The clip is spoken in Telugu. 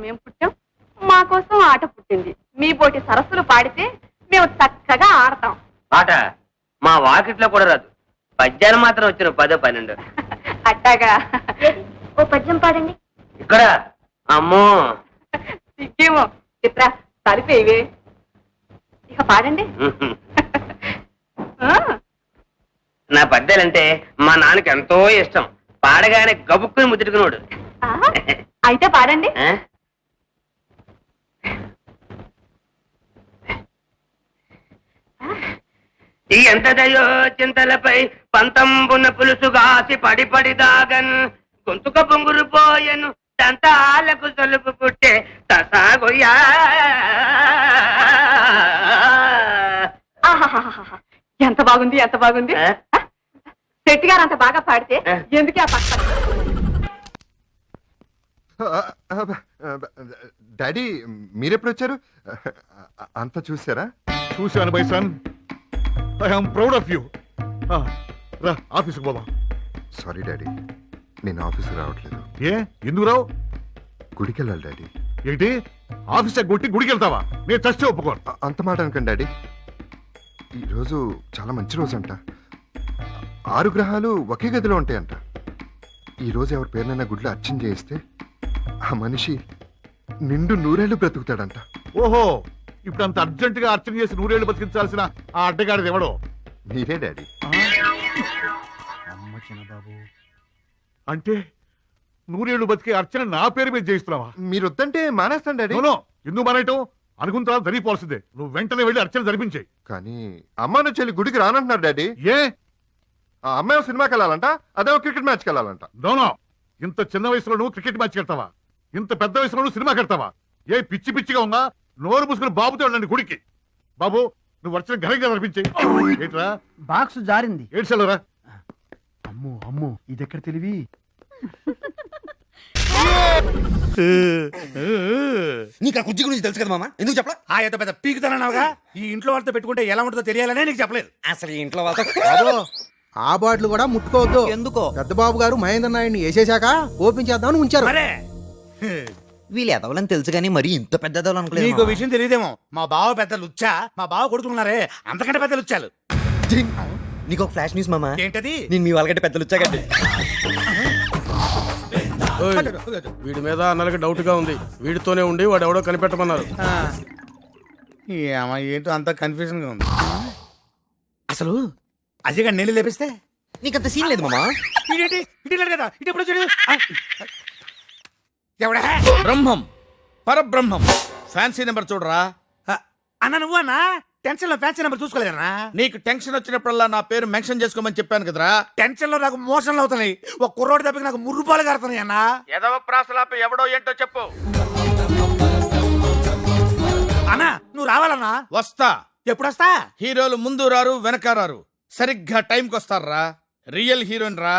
మేము పుట్టాం, మా కోసం ఆట పుట్టింది. మీ పోటీ సరస్సులు పాడితే మేము చక్కగా ఆడతాం. పాట మా వాకిట్లో కూడా రాదు, పద్యాలు మాత్రం వచ్చిన 10, 12. అట్టాగా ఓ పద్యం పాడండి. ఇక్కడ అమ్మో సిగ్గేమో. చిత్ర సరిపోయివే, ఇక పాడండి. ఆ, నా పద్యాలంటే మా నాన్నకి ఎంతో ఇష్టం. పాడగానే గబుక్కుని ముద్దుకున్నాడు. ఆ, అయితే పాడండి. ఎంతదయో చింతలపై పంతంబున పులుసుగాసి పడి పడి దాగన్ గొంతుక పొంగురు పోయెను దంతాలకు సలుపు పుట్టే తసాగొయ్యా. ఆహాహాహా, ఎంత బాగుంది, ఎంత బాగుంది. శెట్టి గారు అంత బాగా పాడితే ఎందుకే ఆ పక్క. డాడీ మీరెప్పుడు వచ్చారు? అంతా చూసారా? చూశాను bye son, I'm proud of you. రా ఆఫీస్కి పోదాం. సారీ డాడీ, నేను ఆఫీస్కి రావట్లేదు. ఏ ఎందుకు రావు? గుడికి వెళ్ళాలి డాడీ. ఏంటి ఆఫీస్ కొట్టి గుడికి వెళ్తావా? నేను చస్తే ఒప్పుకోను. అంత మాట అనకండి డాడీ, ఈరోజు చాలా మంచి రోజు అంట. 6 గ్రహాలు ఒకే గదిలో ఉంటాయంట. ఈరోజు ఎవరి పేరునైనా గుడిలో అర్చన చేయిస్తే ఆ మనిషి నిండు 100 ఏళ్ళు బ్రతుకుతాడంట. ఓహో, ఇప్పుడు అంత అర్జెంట్ గా అర్చన చేసి 100 ఏళ్ళు బతికించాల్సిన ఆ అడ్డగాడిది ఎవడో? మీరే డాడీ. అమ్మ చిన్నబాబు, అంటే 100 ఏళ్ళు బతికే అర్చన నా పేరు మీద చేయిస్తున్నావా? మీరు వద్దంటే మానేస్తాను డాడీ. నో, ఎందుకు మానేయటం? అనుకున్న తర్వాత జరిగిపోవాల్సిందే. నువ్వు వెంటనే వెళ్ళి అర్చన జరిపించాయి. కానీ అమ్మాను చెల్లి గుడికి రానంటున్నారు డాడీ. ఏ? ఆ అమ్మాయి సినిమాకి వెళ్ళాలంట, అదేమో క్రికెట్ మ్యాచ్కి వెళ్ళాలంట. నోనో, ఇంత చిన్న వయసులో నువ్వు క్రికెట్ మ్యాచ్ కెడతావా? ఇంత పెద్ద వయసులో నువ్వు సినిమా కెడతావా? ఏ పిచ్చి పిచ్చిగా ఉందా? నోరు మూసుకుని బాబుతో వెళ్ళండి గుడికి. బాబు, నువ్వు వచ్చిన ఘనంగా జరిపించాయి. ఏంట్రా బాక్స్ జారింది? ఏడ్చాలరా? అమ్మో అమ్మో, ఇదెక్కడ తెలివి? నీకు ఆ కుర్చీ గురించి తెలుసు కదా మామ, ఎందుకు చెప్పలా? ఆ ఎంత పెద్ద పీకుతానన్నావుగా, ఈ ఇంట్లో వాళ్ళతో పెట్టుకుంటే ఎలా ఉంటుందో తెలియాలనే నీకు చెప్పలేదు. అసలు ఈ ఇంట్లో వాళ్ళతో ఆ బాటిల్ కూడా ముట్టుకోవద్దు. ఎందుకో? పెద్ద బాబు గారు మహేంద్ర నాయుడిని వేసేశాక ఓపెన్ చేద్దామని ఉంచారు. మరే వీళ్ళు ఎదవలని తెలుసు కానీ మరి ఇంత పెద్ద ఎదవలు అనుకోలేదు. నీకు విషయం తెలియదేమో, మా బావ పెద్ద లుచ్చా, మా బావ కొడుకున్నారే అంతకంటే పెద్ద లుచ్చాలు. నీకు ఒక ఫ్లాష్ న్యూస్ మామ. ఏంటది? నేను మీ వాళ్ళకంటే పెద్ద లుచ్చాగండి. వీడి మీద అన్నలకి డౌట్ గా ఉంది. వీడితోనే ఉండి వాడు ఎవడో కనిపెట్టమన్నారు. ఏంటో అంత కన్ఫ్యూజన్ గా ఉంది. అసలు అజయ్ గారు నీళ్ళు లేపిస్తే నీకంత సీన్ లేదు మామ. ఇదేంటి ఇటు కదా, ఇటు ఎప్పుడు చూడు. ఎవడా? బ్రహ్మం, పరబ్రహ్మం, ఫ్యాన్సీ నెంబర్ చూడరా. అన్న నువ్వు అన్నా టెన్షన్ లో ఫ్యాన్సీ నెంబర్ చూసుకోలేదన్నా? నీకు టెన్షన్ వచ్చినప్పుడల్లా నా పేరు మెన్షన్ చేసుకోమని చెప్పాను కదరా. టెన్షన్ లో నాకు మోషన్లు అవుతున్నాయి. ఒక కుర్రోడి దెబ్బకి నాకు ముర్రుపాలు కడుతున్నాయి అన్నా. ఎదవ ప్రాసలాపి ఎవడో ఏంటో చెప్పు. అన్నా నువ్వు రావాలన్నా. వస్తా. ఎప్పుడు వస్తా? హీరోలు ముందు రారు, వెనక రారు, సరిగ్గా టైంకి వస్తారా. రియల్ హీరోయిన్ రా.